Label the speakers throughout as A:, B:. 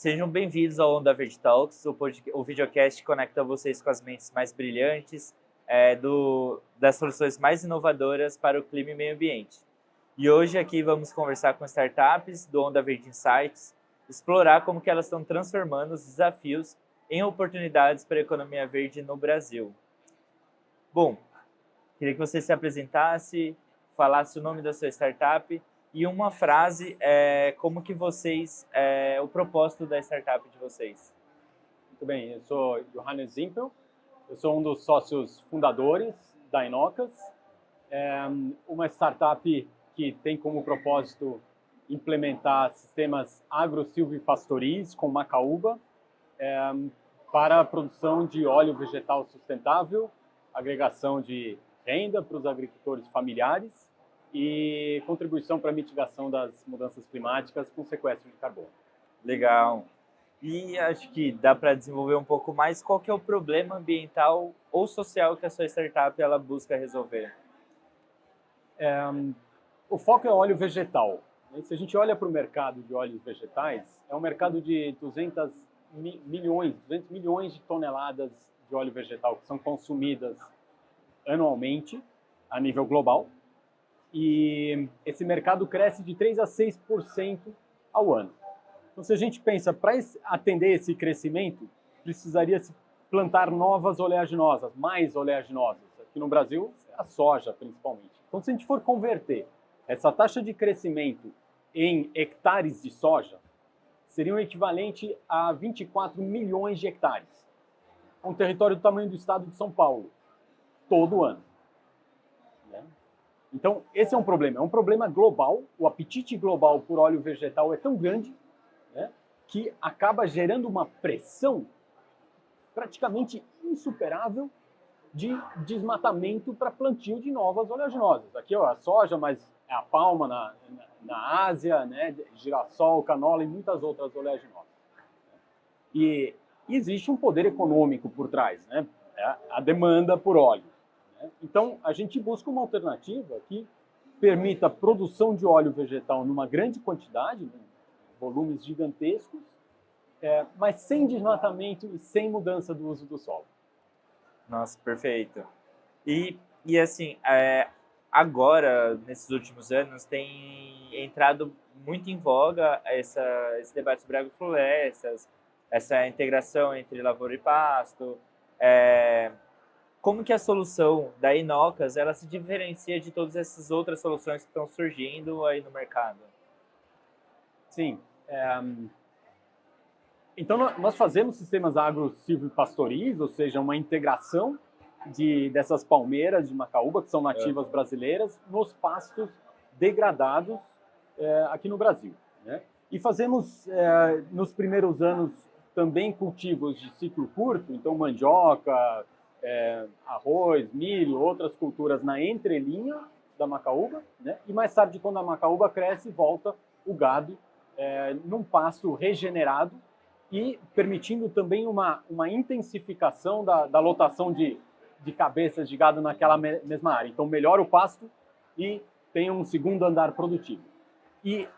A: Sejam bem-vindos ao Onda Verde Talks, o videocast que conecta vocês com as mentes mais brilhantes das soluções mais inovadoras para o clima e meio ambiente. E hoje aqui vamos conversar com startups do Onda Verde Insights, explorar como que elas estão transformando os desafios em oportunidades para a economia verde no Brasil. Bom, queria que você se apresentasse, falasse o nome da sua startup e uma frase, como que vocês, o propósito da startup de vocês.
B: Muito bem, eu sou Johannes Zimpel, eu sou um dos sócios fundadores da Inocas, uma startup que tem como propósito implementar sistemas agro-silvipastoris com macaúba para a produção de óleo vegetal sustentável, agregação de renda para os agricultores familiares e contribuição para a mitigação das mudanças climáticas com sequestro de carbono.
A: Legal. E acho que dá para desenvolver um pouco mais qual que é o problema ambiental ou social que a sua startup ela busca resolver.
B: O foco é óleo vegetal. Se a gente olha para o mercado de óleos vegetais, é um mercado de 200 milhões de toneladas de óleo vegetal que são consumidas anualmente a nível global. E esse mercado cresce de 3 a 6% ao ano. Então, se a gente pensa, para atender esse crescimento, precisaria se plantar novas oleaginosas, mais oleaginosas. Aqui no Brasil, a soja, principalmente. Então, se a gente for converter essa taxa de crescimento em hectares de soja, seria um equivalente a 24 milhões de hectares. Um território do tamanho do estado de São Paulo, todo ano. Então, esse é um problema global. O apetite global por óleo vegetal é tão grande, que acaba gerando uma pressão praticamente insuperável de desmatamento para plantio de novas oleaginosas. Aqui a soja, mas é a palma na Ásia, girassol, canola e muitas outras oleaginosas. E existe um poder econômico por trás, a demanda por óleo. Então, a gente busca uma alternativa que permita a produção de óleo vegetal numa grande quantidade, volumes gigantescos, mas sem desmatamento e sem mudança do uso do solo.
A: Nossa, perfeito. E assim, agora, nesses últimos anos, tem entrado muito em voga esse debate sobre agroflorestas, essa integração entre lavoura e pasto. Como que a solução da Inocas ela se diferencia de todas essas outras soluções que estão surgindo aí no mercado?
B: Sim. Então, nós fazemos sistemas agro-silvipastoris, ou seja, uma integração dessas palmeiras de macaúba, que são nativas brasileiras, nos pastos degradados aqui no Brasil. E fazemos, nos primeiros anos, também cultivos de ciclo curto, então mandioca, arroz, milho, outras culturas na entrelinha da macaúba, e mais tarde, quando a macaúba cresce, volta o gado num pasto regenerado e permitindo também uma intensificação da lotação de cabeças de gado naquela mesma área. Então, melhora o pasto e tem um segundo andar produtivo. E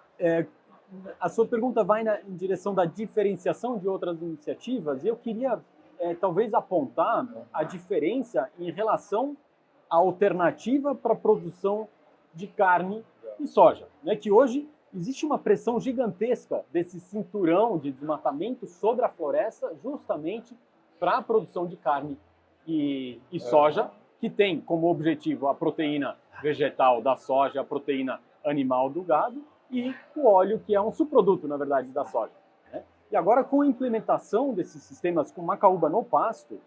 B: a sua pergunta vai em direção da diferenciação de outras iniciativas, e eu queria talvez apontar a diferença em relação à alternativa para a produção de carne e soja, que hoje existe uma pressão gigantesca desse cinturão de desmatamento sobre a floresta justamente para a produção de carne e soja, que tem como objetivo a proteína vegetal da soja, a proteína animal do gado e o óleo, que é um subproduto, na verdade, da soja. E agora, com a implementação desses sistemas com macaúba no pasto,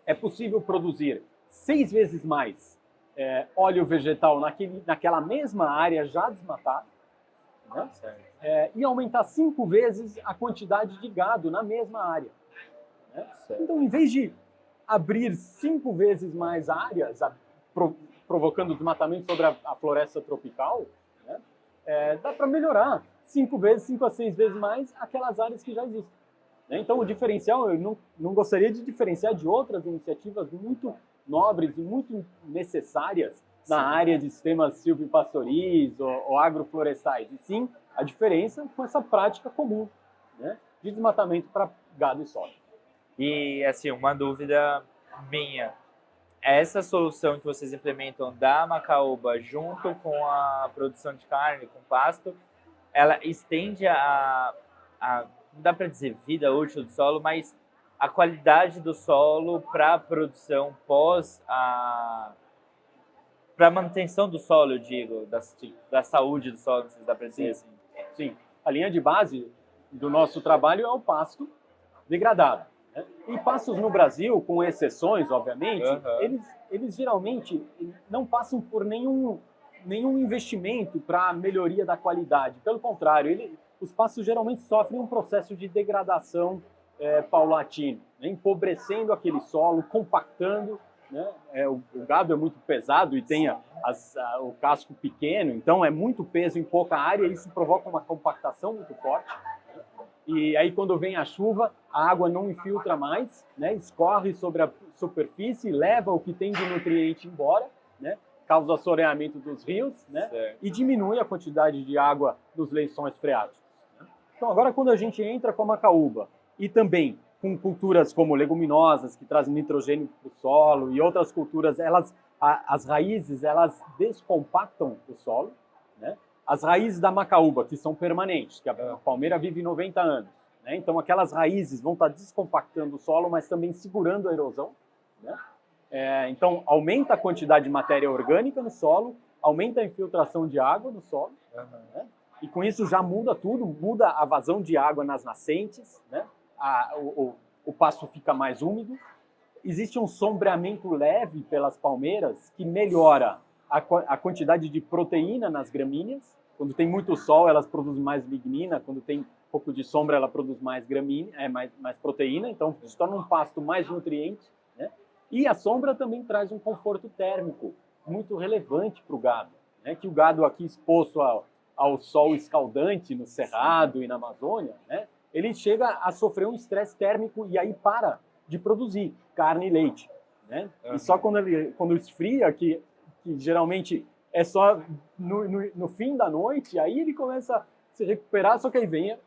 B: é possível produzir 6 vezes mais óleo vegetal naquela mesma área já desmatada, e aumentar 5 vezes a quantidade de gado na mesma área. Então, em vez de abrir 5 vezes mais áreas, provocando desmatamento sobre a floresta tropical, dá para melhorar 5 a 6 vezes mais aquelas áreas que já existem. Então, o diferencial, eu não gostaria de diferenciar de outras iniciativas muito nobres e muito necessárias na área de sistemas silvipastoris ou agroflorestais, e sim a diferença com essa prática comum, de desmatamento para gado e soja.
A: E, assim, uma dúvida minha. Essa solução que vocês implementam da macaúba junto com a produção de carne, com pasto, ela estende não dá para dizer vida útil do solo, mas a qualidade do solo para a produção para a manutenção do solo, eu digo, da saúde do solo, não sei se dá para dizer assim.
B: Sim, a linha de base do nosso trabalho é o pasto degradado. Né? E pastos no Brasil, com exceções, obviamente, eles geralmente não passam por nenhum investimento para a melhoria da qualidade. Pelo contrário, os pastos geralmente sofrem um processo de degradação paulatino, né? Empobrecendo aquele solo, compactando. Né? O gado é muito pesado e tem o casco pequeno, então é muito peso em pouca área e isso provoca uma compactação muito forte. E aí quando vem a chuva, a água não infiltra mais, né? Escorre sobre a superfície, leva o que tem de nutriente embora, né? Causa assoreamento dos rios, né? E diminui a quantidade de água nos lençóis freáticos. Né? Então agora quando a gente entra com a macaúba e também com culturas como leguminosas, que trazem nitrogênio para o solo, e outras culturas, as raízes elas descompactam o solo, né? As raízes da macaúba, que são permanentes, que a palmeira vive 90 anos, né? Então aquelas raízes vão estar descompactando o solo, mas também segurando a erosão, né? Então aumenta a quantidade de matéria orgânica no solo, aumenta a infiltração de água no solo, né? E com isso já muda tudo, muda a vazão de água nas nascentes, né? O pasto fica mais úmido. Existe um sombreamento leve pelas palmeiras que melhora a quantidade de proteína nas gramíneas. Quando tem muito sol, elas produzem mais lignina. Quando tem um pouco de sombra, ela produz mais gramínea, mais proteína. Então, se torna um pasto mais nutriente, né? E a sombra também traz um conforto térmico muito relevante para o gado, né? Que o gado aqui exposto ao sol escaldante no Cerrado e na Amazônia, né? Ele chega a sofrer um estresse térmico e aí para de produzir carne e leite, né? E só quando esfria, que geralmente é só no fim da noite, aí ele começa a se recuperar, só que aí vem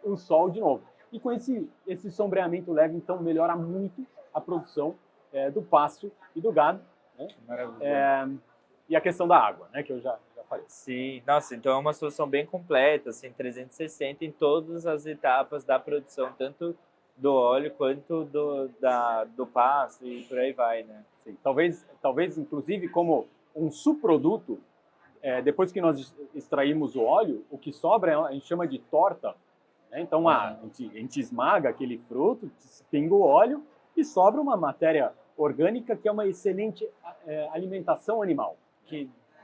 B: o sol de novo. E com esse sombreamento leve, então, melhora muito a produção do pasto e do gado, né? E a questão da água, né, que eu já falei.
A: Sim, nossa, então é uma solução bem completa, assim, 360 em todas as etapas da produção, tanto do óleo quanto do pasto e por aí vai, né?
B: Sim. Talvez, inclusive, como um subproduto, depois que nós extraímos o óleo, o que sobra a gente chama de torta, né? Então a gente esmaga aquele fruto, pinga o óleo e sobra uma matéria orgânica que é uma excelente alimentação animal.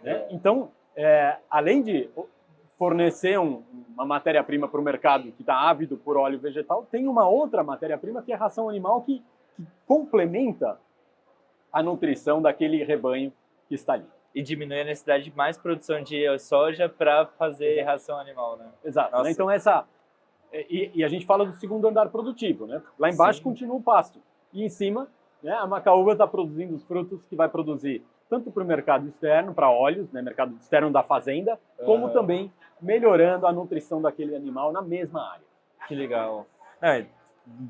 B: Né? Então, além de fornecer uma matéria-prima para o mercado que está ávido por óleo vegetal, tem uma outra matéria-prima que é a ração animal que complementa a nutrição daquele rebanho que está ali.
A: E diminui a necessidade de mais produção de soja para fazer ração animal, né?
B: Exato. Né? Então e a gente fala do segundo andar produtivo, né? Lá embaixo continua o pasto e em cima, né, a macaúba está produzindo os frutos que vai produzir tanto para o mercado externo, para óleos, né, mercado externo da fazenda, como também melhorando a nutrição daquele animal na mesma área.
A: Que legal.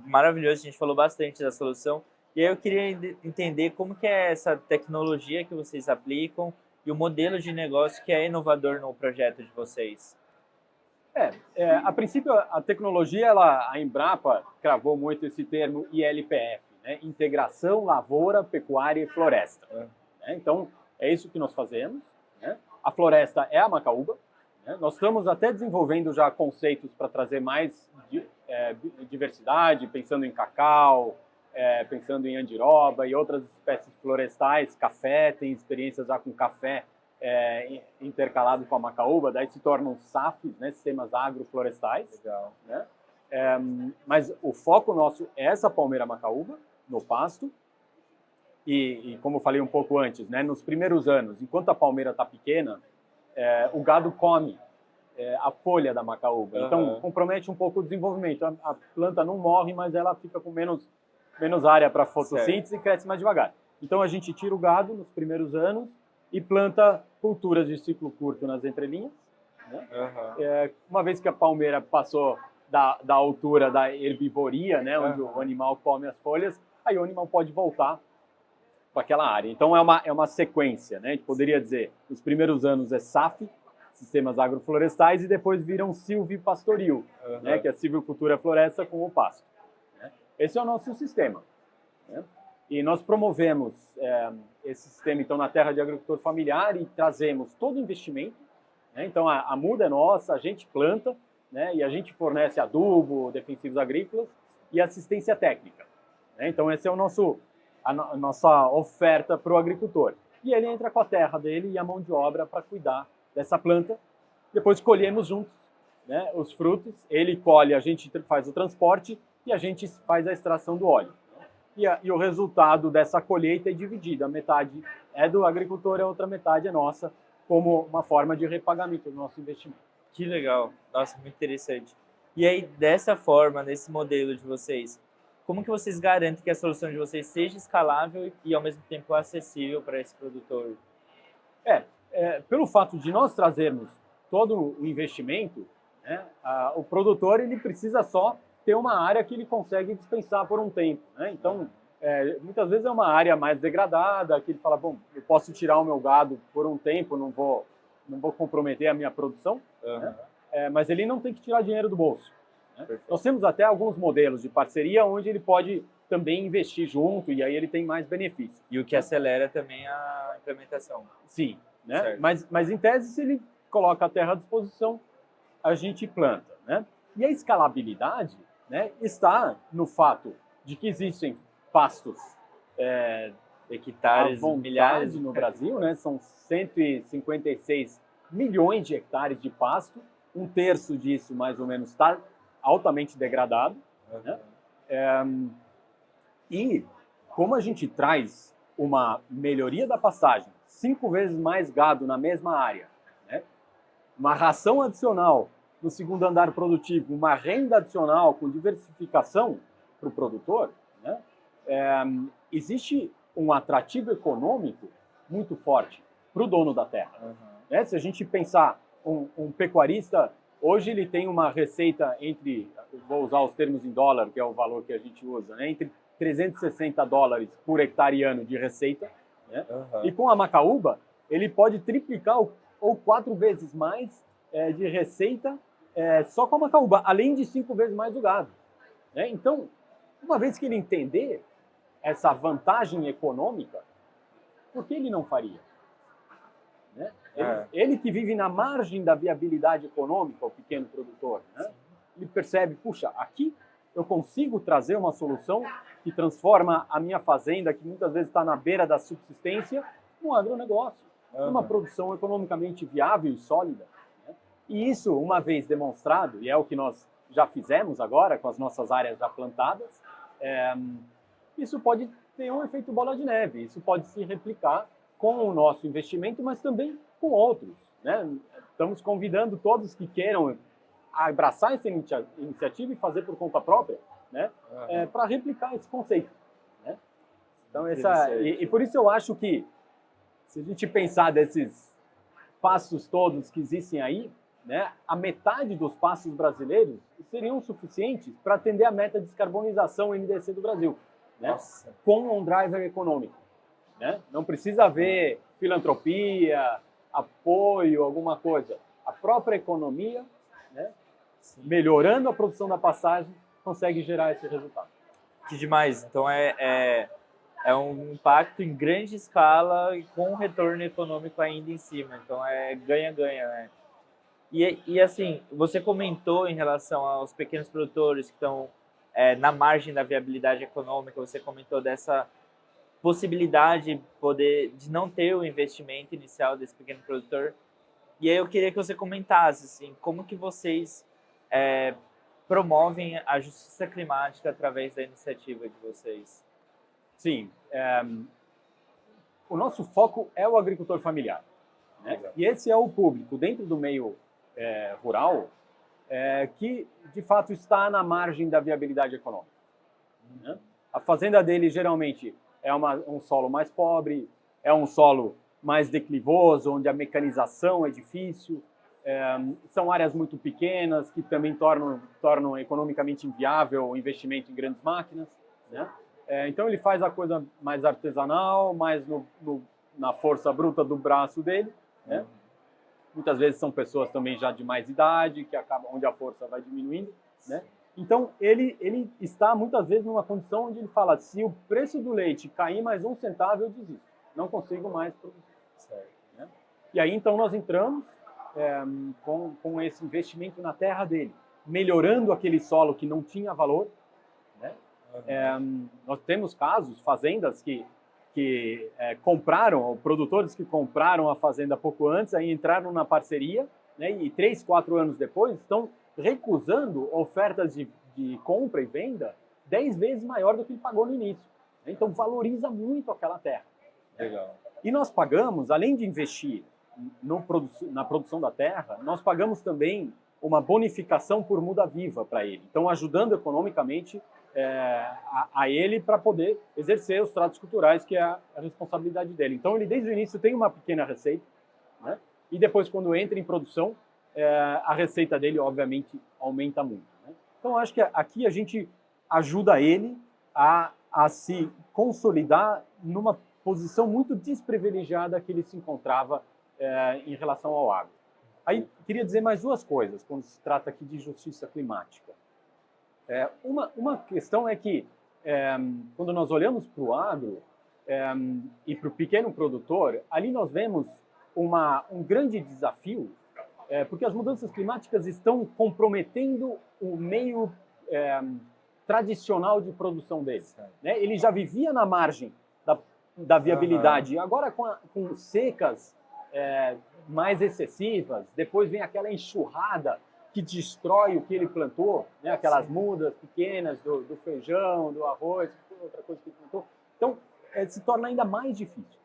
A: Maravilhoso, a gente falou bastante da solução. E aí eu queria entender como que é essa tecnologia que vocês aplicam e o modelo de negócio que é inovador no projeto de vocês.
B: A princípio, a tecnologia, a Embrapa cravou muito esse termo ILPF, né? Integração, Lavoura, Pecuária e Floresta. Então, é isso que nós fazemos, né? A floresta é a macaúba, né? Nós estamos até desenvolvendo já conceitos para trazer mais diversidade, pensando em cacau, pensando em andiroba e outras espécies florestais, café, tem experiências já com café intercalado com a macaúba, daí se tornam SAFs, né? Sistemas agroflorestais.
A: Legal.
B: Né? Mas o foco nosso é essa palmeira macaúba, no pasto, e como eu falei um pouco antes, né, nos primeiros anos, enquanto a palmeira está pequena, o gado come a folha da macaúba, então compromete um pouco o desenvolvimento. A planta não morre, mas ela fica com menos área para fotossíntese e cresce mais devagar. Então a gente tira o gado nos primeiros anos e planta culturas de ciclo curto nas entrelinhas, né? Uma vez que a palmeira passou da altura da herbivoria, né, onde o animal come as folhas, aí o animal pode voltar para aquela área. Então é uma sequência, né? A gente poderia dizer, os primeiros anos é SAF, sistemas agroflorestais, e depois viram silvipastoril, né, que é a silvicultura floresta com o pasto. Né? Esse é o nosso sistema. Né? E nós promovemos esse sistema então na terra de agricultor familiar e trazemos todo o investimento. Né? Então a muda é nossa, a gente planta, né? E a gente fornece adubo, defensivos agrícolas e assistência técnica. Né? Então esse é a nossa oferta para o agricultor. E ele entra com a terra dele e a mão de obra para cuidar dessa planta. Depois colhemos juntos, né, os frutos. Ele colhe, a gente faz o transporte e a gente faz a extração do óleo. E o resultado dessa colheita é dividido. A metade é do agricultor, a outra metade é nossa, como uma forma de repagamento do nosso investimento.
A: Que legal. Nossa, muito interessante. E aí, dessa forma, nesse modelo de vocês, como que vocês garantem que a solução de vocês seja escalável e, ao mesmo tempo, acessível para esse produtor?
B: Pelo fato de nós trazermos todo o investimento, né, o produtor ele precisa só ter uma área que ele consegue dispensar por um tempo. Né? Então, muitas vezes é uma área mais degradada, que ele fala, bom, eu posso tirar o meu gado por um tempo, não vou comprometer a minha produção, né? Mas ele não tem que tirar dinheiro do bolso. Né? Nós temos até alguns modelos de parceria onde ele pode também investir junto e aí ele tem mais benefícios.
A: E o que acelera também a implementação.
B: Sim, né? Mas em tese, se ele coloca a terra à disposição, a gente planta. Né? E a escalabilidade, né, está no fato de que existem pastos
A: hectares, milhares
B: no Brasil, né? São 156 milhões de hectares de pasto, um terço disso mais ou menos está altamente degradado. Né? E como a gente traz uma melhoria da pastagem, 5 vezes mais gado na mesma área, né? Uma ração adicional no segundo andar produtivo, uma renda adicional com diversificação para o produtor, né? Existe um atrativo econômico muito forte para o dono da terra. Né? Se a gente pensar um pecuarista, hoje ele tem uma receita vou usar os termos em dólar, que é o valor que a gente usa, né? Entre $360 por hectare ano de receita, né? E com a macaúba, ele pode triplicar ou 4 vezes mais de receita só com a macaúba, além de 5 vezes mais o gado. Né? Então, uma vez que ele entender essa vantagem econômica, por que ele não faria? Né? Ele que vive na margem da viabilidade econômica, o pequeno produtor, né? Ele percebe, puxa, aqui eu consigo trazer uma solução que transforma a minha fazenda, que muitas vezes está na beira da subsistência, num agronegócio, numa produção economicamente viável e sólida. Né? E isso, uma vez demonstrado, e é o que nós já fizemos agora com as nossas áreas já plantadas, isso pode ter um efeito bola de neve, isso pode se replicar com o nosso investimento, mas também com outros. Né? Estamos convidando todos que queiram abraçar essa iniciativa e fazer por conta própria, né? Para replicar esse conceito. Né? Então, e por isso eu acho que, se a gente pensar desses pastos todos que existem aí, né, a metade dos pastos brasileiros seriam suficientes para atender a meta de descarbonização NDC do Brasil, né? Com um driver econômico. Né? Não precisa haver filantropia, apoio, alguma coisa. A própria economia, né, melhorando a produção da pastagem, consegue gerar esse resultado.
A: Que demais. Então é um impacto em grande escala e com um retorno econômico ainda em cima. Então é ganha-ganha, né? E assim, você comentou em relação aos pequenos produtores que estão na margem da viabilidade econômica, você comentou dessa possibilidade de não ter o investimento inicial desse pequeno produtor. E aí eu queria que você comentasse assim, como que vocês promovem a justiça climática através da iniciativa de vocês.
B: Sim, o nosso foco é o agricultor familiar. Né? E esse é o público dentro do meio rural que, de fato, está na margem da viabilidade econômica. Né? A fazenda dele, geralmente, é um solo mais pobre, é um solo mais declivoso, onde a mecanização é difícil, São áreas muito pequenas que também tornam economicamente inviável o investimento em grandes máquinas, né? Então ele faz a coisa mais artesanal, mais na força bruta do braço dele, né? Muitas vezes são pessoas também já de mais idade, onde a força vai diminuindo, né? Então ele está muitas vezes numa condição onde ele fala: se o preço do leite cair mais 1 centavo, eu desisto, não consigo mais produzir. Certo, né? E aí então nós entramos com esse investimento na terra dele, melhorando aquele solo que não tinha valor, né? Nós temos casos, fazendas que compraram, produtores que compraram a fazenda pouco antes, aí entraram na parceria, né, e 3, 4 anos depois estão recusando ofertas de compra e venda 10 vezes maior do que ele pagou no início. Então valoriza muito aquela terra.
A: Legal.
B: E nós pagamos, além de investir na produção da terra, nós pagamos também uma bonificação por muda viva para ele. Então ajudando economicamente a ele para poder exercer os tratos culturais, que é a responsabilidade dele. Então ele desde o início tem uma pequena receita, né? E depois quando entra em produção, a receita dele obviamente aumenta muito, né? Então acho que aqui a gente ajuda ele a se consolidar numa posição muito desprivilegiada que ele se encontrava em relação ao agro. Aí queria dizer mais 2 coisas quando se trata aqui de justiça climática. Uma questão é que, quando nós olhamos para o agro e para o pequeno produtor, ali nós vemos um grande desafio, porque as mudanças climáticas estão comprometendo o meio tradicional de produção dele, né? Ele já vivia na margem da viabilidade, e agora com secas mais excessivas, depois vem aquela enxurrada que destrói o que ele plantou, né? Aquelas mudas pequenas do feijão, do arroz, outra coisa que ele plantou. Então, se torna ainda mais difícil.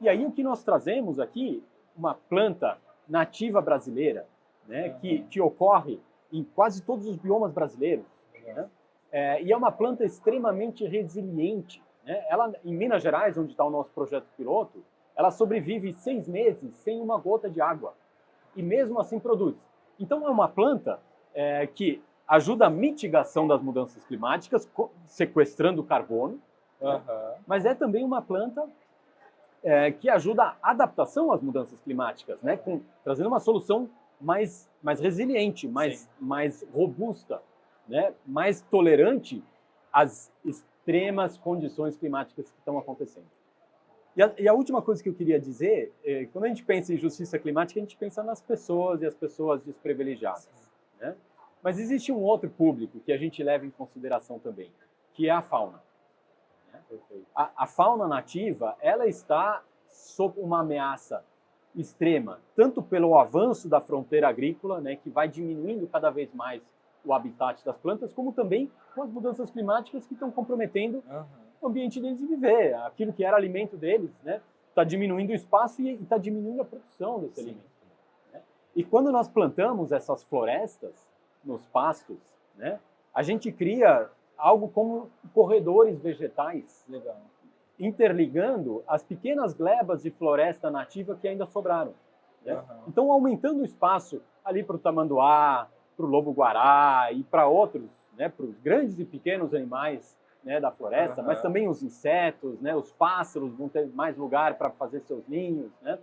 B: E aí o que nós trazemos aqui, uma planta nativa brasileira, né? Que ocorre em quase todos os biomas brasileiros, né? E é uma planta extremamente resiliente, né? Ela, em Minas Gerais, onde está o nosso projeto piloto, ela sobrevive 6 meses sem uma gota de água. E mesmo assim produz. Então é uma planta que ajuda a mitigação das mudanças climáticas, sequestrando carbono, mas é também uma planta que ajuda a adaptação às mudanças climáticas, né? Trazendo uma solução mais resiliente, mais robusta, né? Mais tolerante às extremas condições climáticas que estão acontecendo. E a última coisa que eu queria dizer, quando a gente pensa em justiça climática, a gente pensa nas pessoas e as pessoas desprivilegiadas, né? Mas existe um outro público que a gente leva em consideração também, que é a fauna. A fauna nativa, ela está sob uma ameaça extrema, tanto pelo avanço da fronteira agrícola, né, que vai diminuindo cada vez mais o habitat das plantas, como também com as mudanças climáticas que estão comprometendo o ambiente deles de viver. Aquilo que era alimento deles, né, está diminuindo o espaço e está diminuindo a produção desse alimento, né? E quando nós plantamos essas florestas nos pastos, né, a gente cria algo como corredores vegetais, interligando as pequenas glebas de floresta nativa que ainda sobraram, né? Então, aumentando o espaço ali para o tamanduá, para o lobo-guará e para outros, né, para os grandes e pequenos animais, né, da floresta, mas também os insetos, né, os pássaros vão ter mais lugar para fazer seus ninhos, né,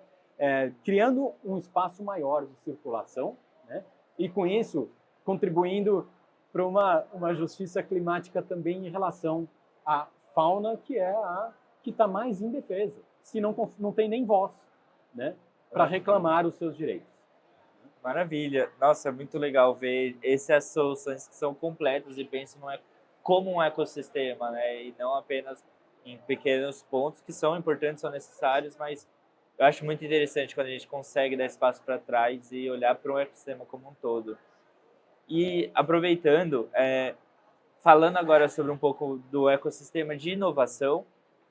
B: criando um espaço maior de circulação, né, e com isso contribuindo para uma justiça climática também em relação à fauna, que é a que está mais indefesa, que não tem nem voz, né, para reclamar os seus direitos.
A: Maravilha. Nossa, é muito legal ver essas soluções que são completas e pensam como um ecossistema, né? E não apenas em pequenos pontos que são importantes, são necessários, mas eu acho muito interessante quando a gente consegue dar espaço para trás e olhar para um ecossistema como um todo. E aproveitando, falando agora sobre um pouco do ecossistema de inovação,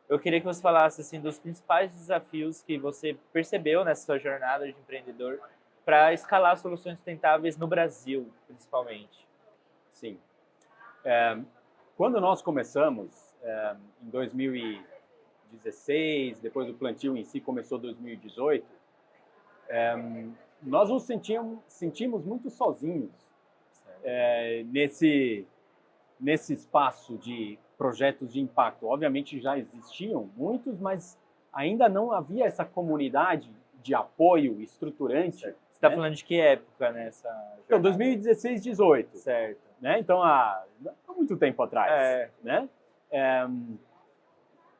A: eu queria que você falasse assim, dos principais desafios que você percebeu nessa sua jornada de empreendedor para escalar soluções sustentáveis no Brasil, principalmente.
B: Sim. Quando nós começamos, em 2016, depois o plantio em si começou em 2018, nós nos sentimos muito sozinhos nesse espaço de projetos de impacto. Obviamente já existiam muitos, mas ainda não havia essa comunidade de apoio estruturante.
A: Você está falando de que época nessa jornada?
B: Então, 2016, 18.
A: Certo.
B: Né? Então, há muito tempo atrás. Né?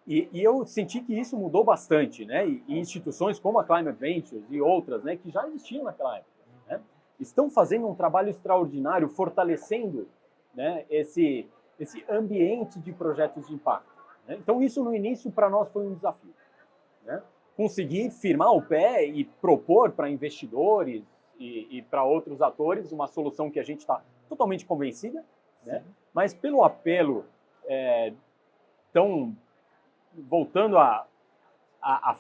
B: E eu senti que isso mudou bastante, né? E instituições como a Climate Ventures e outras, né, que já existiam naquela época, né, estão fazendo um trabalho extraordinário, fortalecendo, né, esse ambiente de projetos de impacto. Né? Então, isso no início para nós foi um desafio. Né? Conseguir firmar o pé e propor para investidores e para outros atores uma solução que a gente está totalmente convencida, né? Mas pelo apelo tão voltando à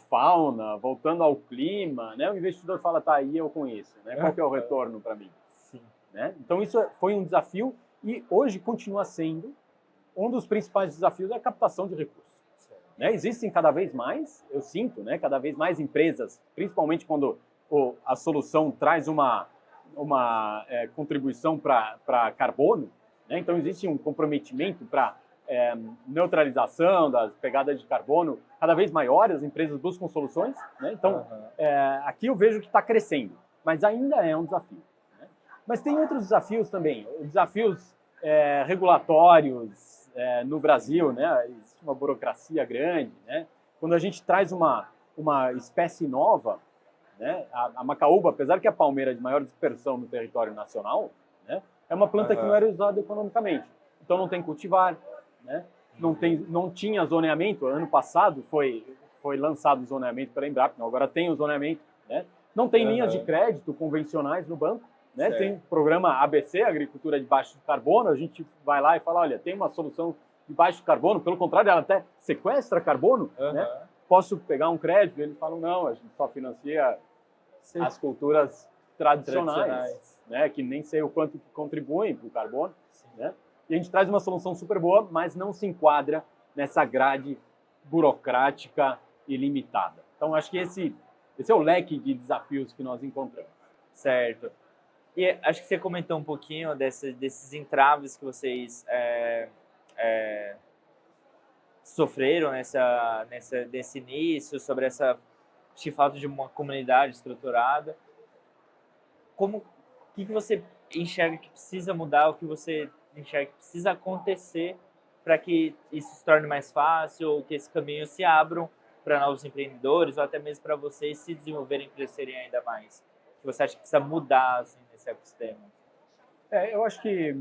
B: fauna, voltando ao clima, né? O investidor fala, tá aí, eu conheço, né? Qual que é o retorno para mim?
A: Sim.
B: Né? Então isso foi um desafio e hoje continua sendo um dos principais desafios é a captação de recursos. Né? Existem cada vez mais, eu sinto, né? Cada vez mais empresas, principalmente quando a solução traz uma contribuição para carbono, né? Então existe um comprometimento para neutralização das pegadas de carbono cada vez maiores, as empresas buscam soluções, né? Então aqui eu vejo que está crescendo, mas ainda é um desafio, né? Mas tem outros desafios também, desafios regulatórios no Brasil, né? Existe uma burocracia grande, né? Quando a gente traz uma espécie nova, né? A macaúba, apesar que é a palmeira de maior dispersão no território nacional, né? É uma planta que não era usada economicamente, então não tem cultivar, né? Não tinha zoneamento. Ano passado foi lançado o zoneamento pela Embrapa, agora tem o zoneamento, né? Não tem linhas de crédito convencionais no banco, né? Tem o programa ABC, Agricultura de Baixo Carbono, a gente vai lá e fala, olha, tem uma solução de baixo carbono, pelo contrário, ela até sequestra carbono, né? Posso pegar um crédito? Eles falam, não, a gente só financia as culturas tradicionais, né? Que nem sei o quanto que contribuem para o carbono, né? E a gente traz uma solução super boa, mas não se enquadra nessa grade burocrática e limitada. Então, acho que esse é o leque de desafios que nós encontramos.
A: Certo. E acho que você comentou um pouquinho desses entraves que vocês sofreram nesse início, sobre essa falta de uma comunidade estruturada. O que você enxerga que precisa mudar, o que você enxerga que precisa acontecer para que isso se torne mais fácil, ou que esse caminho se abram para novos empreendedores, ou até mesmo para vocês se desenvolverem e crescerem ainda mais? O que você acha que precisa mudar assim, nesse ecossistema?
B: Eu acho que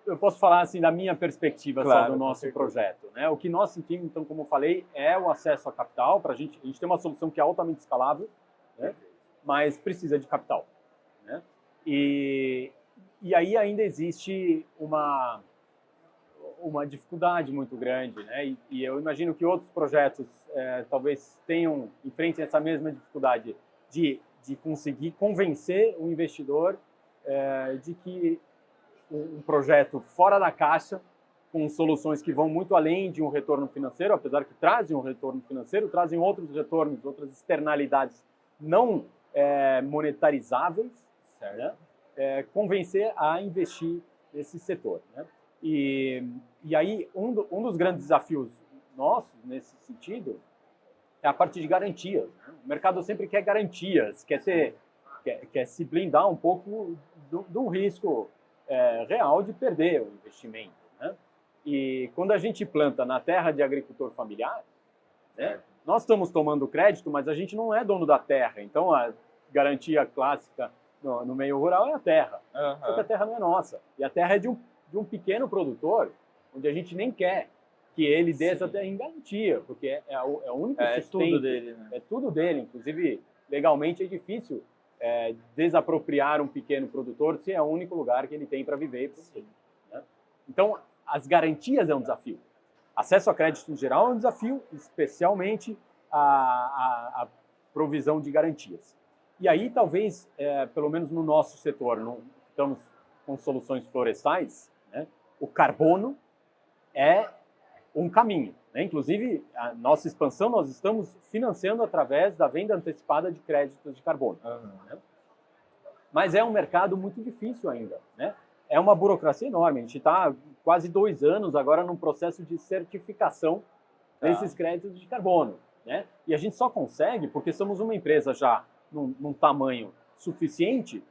B: eu posso falar assim da minha perspectiva, claro, só do nosso projeto, né? O que nós sentimos, então, como eu falei, é o acesso a capital. Para a gente tem uma solução que é altamente escalável, né? Mas precisa de capital, né? E aí ainda existe uma dificuldade muito grande, né? E eu imagino que outros projetos talvez enfrentem essa mesma dificuldade de conseguir convencer o investidor de que um projeto fora da caixa, com soluções que vão muito além de um retorno financeiro, apesar que trazem um retorno financeiro, trazem outros retornos, outras externalidades não monetarizáveis, né? Convencer a investir nesse setor, né? E aí um dos grandes desafios nossos nesse sentido é a parte de garantias, né? O mercado sempre quer garantias, quer se blindar um pouco do risco real de perder o investimento, né? E quando a gente planta na terra de agricultor familiar, né, nós estamos tomando crédito, mas a gente não é dono da terra. Então a garantia clássica no meio rural é a terra, porque a terra não é nossa. E a terra é de um pequeno produtor, onde a gente nem quer que ele dê essa terra em garantia, porque é o único sustento. É tudo dele, né? É tudo dele. Inclusive, legalmente é difícil desapropriar um pequeno produtor se é o único lugar que ele tem para viver. Né? Então, as garantias é um desafio. Acesso a crédito em geral é um desafio, especialmente a provisão de garantias. E aí, talvez, pelo menos no nosso setor, estamos com soluções florestais, né? O carbono é um caminho, né? Inclusive, a nossa expansão nós estamos financiando através da venda antecipada de créditos de carbono. Né? Mas é um mercado muito difícil ainda, né? É uma burocracia enorme. A gente está quase 2 anos agora num processo de certificação desses créditos de carbono, né? E a gente só consegue porque somos uma empresa já num tamanho suficiente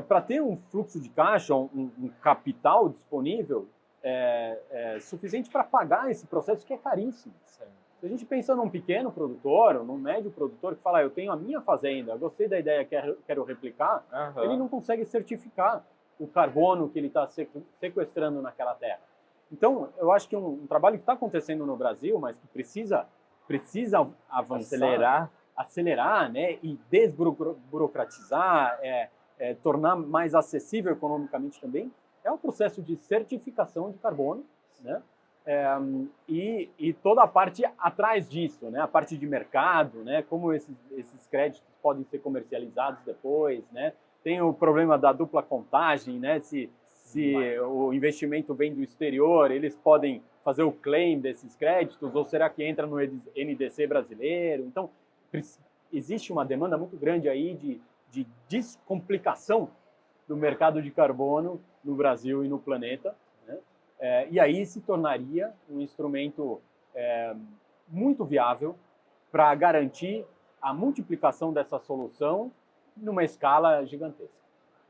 B: para ter um fluxo de caixa, um capital disponível suficiente para pagar esse processo que é caríssimo. Se a gente pensa num pequeno produtor, ou num médio produtor que fala, eu tenho a minha fazenda, gostei da ideia, quero replicar, ele não consegue certificar o carbono que ele está sequestrando naquela terra. Então, eu acho que um trabalho que está acontecendo no Brasil, mas que precisa avançar, acelerar, né, e desburocratizar, tornar mais acessível economicamente também, é o processo de certificação de carbono, né? E toda a parte atrás disso, né? A parte de mercado, né? Como esses créditos podem ser comercializados depois, né? Tem o problema da dupla contagem, né? Se o investimento vem do exterior, eles podem fazer o claim desses créditos, ou será que entra no NDC brasileiro? Então, existe uma demanda muito grande aí de descomplicação do mercado de carbono no Brasil e no planeta, né? E aí se tornaria um instrumento muito viável para garantir a multiplicação dessa solução numa escala gigantesca.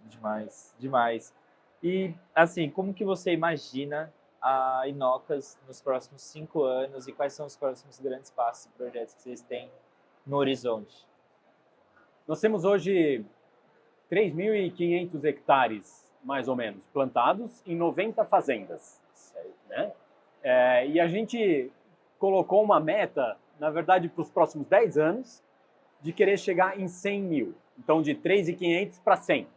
A: Demais, demais. E, assim, como que você imagina a Inocas nos próximos 5 anos e quais são os próximos grandes passos e projetos que vocês têm no horizonte?
B: Nós temos hoje 3.500 hectares, mais ou menos, plantados em 90 fazendas. Certo, né? E a gente colocou uma meta, na verdade, para os próximos 10 anos, de querer chegar em 100 mil. Então, de 3.500 para 100.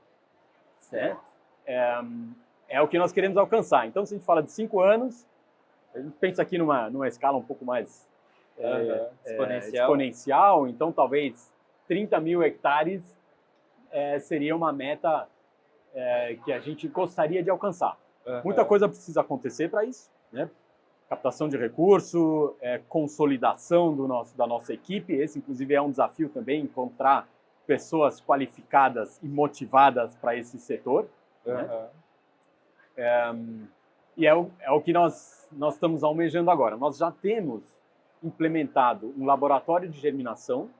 B: Certo? É o que nós queremos alcançar. Então, se a gente fala de 5 anos, a gente pensa aqui numa escala um pouco mais exponencial. Então, talvez 30 mil hectares seria uma meta que a gente gostaria de alcançar. Muita coisa precisa acontecer para isso, né? Captação de recurso, consolidação da nossa equipe. Esse, inclusive, é um desafio também, encontrar pessoas qualificadas e motivadas para esse setor. Né? E é o que nós estamos almejando agora. Nós já temos implementado um laboratório de germinação.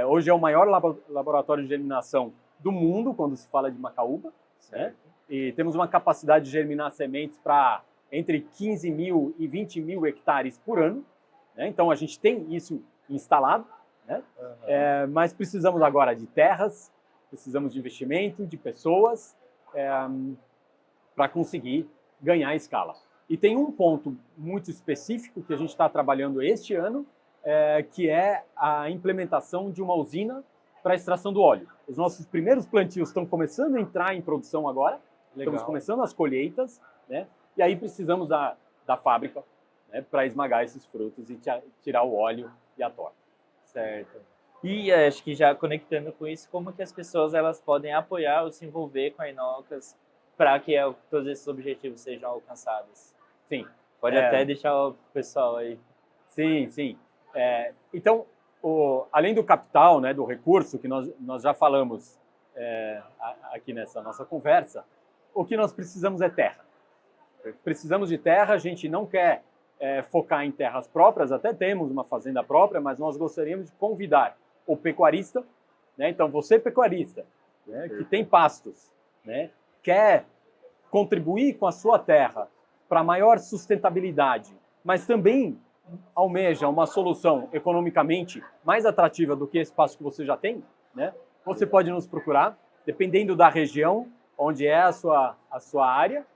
B: Hoje é o maior laboratório de germinação do mundo, quando se fala de macaúba. Né? E temos uma capacidade de germinar sementes para entre 15 mil e 20 mil hectares por ano. Né? Então, a gente tem isso instalado. Né? Mas precisamos agora de terras, precisamos de investimento, de pessoas, para conseguir ganhar escala. E tem um ponto muito específico que a gente está trabalhando este ano, que é a implementação de uma usina para extração do óleo. Os nossos primeiros plantios estão começando a entrar em produção agora. Legal. Estamos começando as colheitas, né? E aí precisamos da fábrica, né, para esmagar esses frutos e tirar o óleo e a torta.
A: Certo. E acho que já conectando com isso, como que as pessoas elas podem apoiar ou se envolver com a Inocas para que todos esses objetivos sejam alcançados?
B: Sim.
A: Pode até deixar o pessoal aí.
B: Sim, sim. Então, além do capital, né, do recurso que nós já falamos aqui nessa nossa conversa, o que nós precisamos é terra. Precisamos de terra, a gente não quer focar em terras próprias, até temos uma fazenda própria, mas nós gostaríamos de convidar o pecuarista, né? Então, você pecuarista, né, que tem pastos, né, quer contribuir com a sua terra para maior sustentabilidade, mas também almeja uma solução economicamente mais atrativa do que esse pasto que você já tem, né? Você pode nos procurar, dependendo da região onde é a sua área,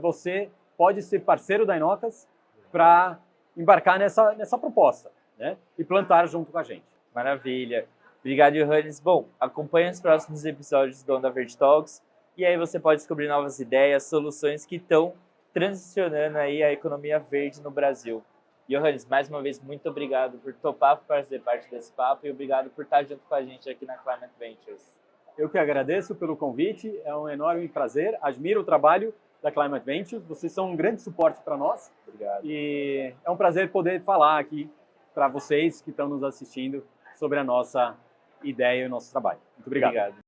B: você pode ser parceiro da Inocas para embarcar nessa proposta, né? E plantar junto com a gente.
A: Maravilha. Obrigado, Johannes. Bom, acompanhe os próximos episódios do Onda Verde Talks e aí você pode descobrir novas ideias, soluções que estão transicionando aí a economia verde no Brasil. Johannes, mais uma vez, muito obrigado por topar fazer parte desse papo e obrigado por estar junto com a gente aqui na Climate Ventures.
B: Eu que agradeço pelo convite, é um enorme prazer, admiro o trabalho da Climate Ventures. Vocês são um grande suporte para nós.
A: Obrigado.
B: E é um prazer poder falar aqui para vocês que estão nos assistindo sobre a nossa ideia e o nosso trabalho. Muito obrigado.
A: Obrigado.